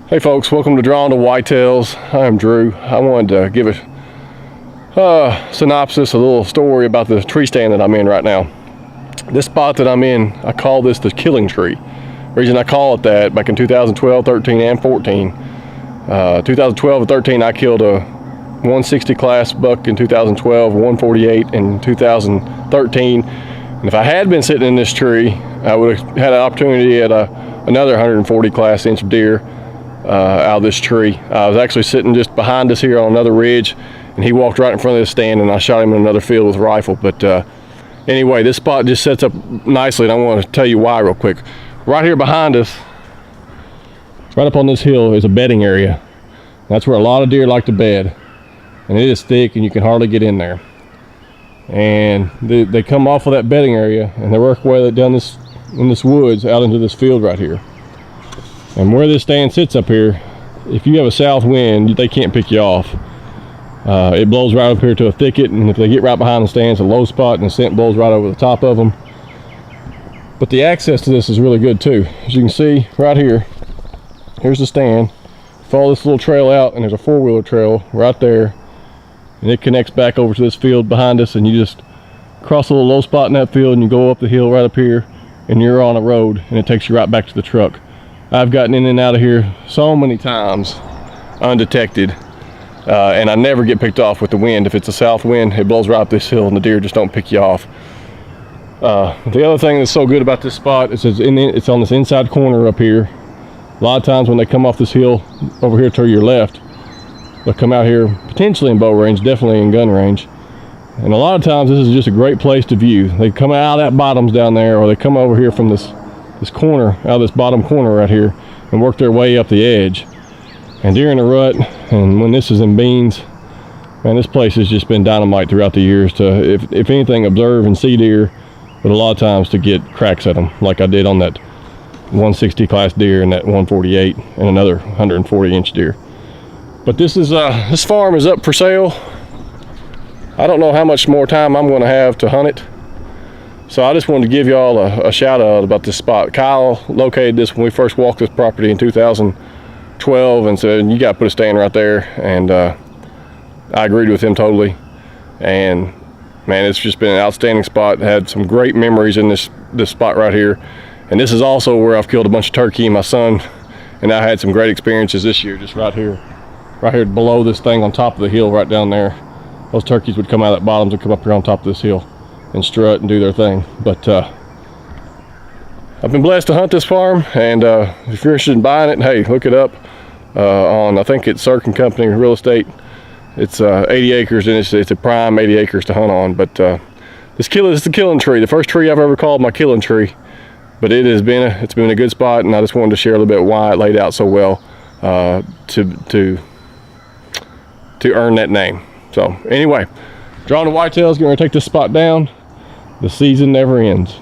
Hey folks, welcome to Drawn to Whitetails. I'm Drew. I wanted to give a synopsis, a little story about the tree stand that I'm in right now. This spot that I'm in, I call this the killing tree. The reason I call it that, back in 2012, 13, and 14. 2012 and 13, I killed a 160 class buck in 2012, 148 in 2013. And if I had been sitting in this tree, I would have had an opportunity at another 140 class inch deer out of this tree. I was actually sitting just behind us here on another ridge, and he walked right in front of this stand, and I shot him in another field with a rifle. But anyway, this spot just sets up nicely, and I want to tell you why real quick. Right here behind us, right up on this hill, is a bedding area. That's where a lot of deer like to bed, and it is thick, and you can hardly get in there. And they come off of that bedding area, and they work their way down in this woods out into this field right here. And where this stand sits up here, if you have a south wind, they can't pick you off. It blows right up here to a thicket, and if they get right behind the stand, it's a low spot, and the scent blows right over the top of them. But the access to this is really good too. As you can see right here, here's the stand. Follow this little trail out, and there's a four-wheeler trail right there, and it connects back over to this field behind us, and you just cross a little low spot in that field, and you go up the hill right up here, and you're on a road, and it takes you right back to the truck. I've gotten in and out of here so many times undetected, and I never get picked off with the wind. If it's a south wind, it blows right up this hill, and the deer just don't pick you off. The other thing that's so good about this spot is it's on this inside corner up here. A lot of times when they come off this hill over here to your left, they'll come out here potentially in bow range, definitely in gun range. And a lot of times this is just a great place to view. They come out of that bottoms down there, or they come over here from this corner, out of this bottom corner right here, and work their way up the edge. And during the rut, and when this is in beans, man, this place has just been dynamite throughout the years to, if anything, observe and see deer, but a lot of times to get cracks at them, like I did on that 160 class deer and that 148 and another 140 inch deer. But this farm is up for sale. I don't know how much more time I'm going to have to hunt it, so I just wanted to give y'all a shout out about this spot. Kyle located this when we first walked this property in 2012 and said, you got to put a stand right there, and I agreed with him totally. And man, it's just been an outstanding spot. Had some great memories in this spot right here. And this is also where I've killed a bunch of turkey, and my son and I had some great experiences this year, just right here below this thing on top of the hill right down there. Those turkeys would come out of that bottoms and come up here on top of this hill and strut and do their thing. But I've been blessed to hunt this farm, and if you're interested in buying it, hey, look it up on, I think it's Cirque & Company Real Estate. It's 80 acres, and it's a prime 80 acres to hunt on. But this is the killing tree, the first tree I've ever called my killing tree. But it's been a good spot, and I just wanted to share a little bit why it laid out so well to earn that name. So anyway, Drawn to Whitetails, going to take this spot down. The season never ends.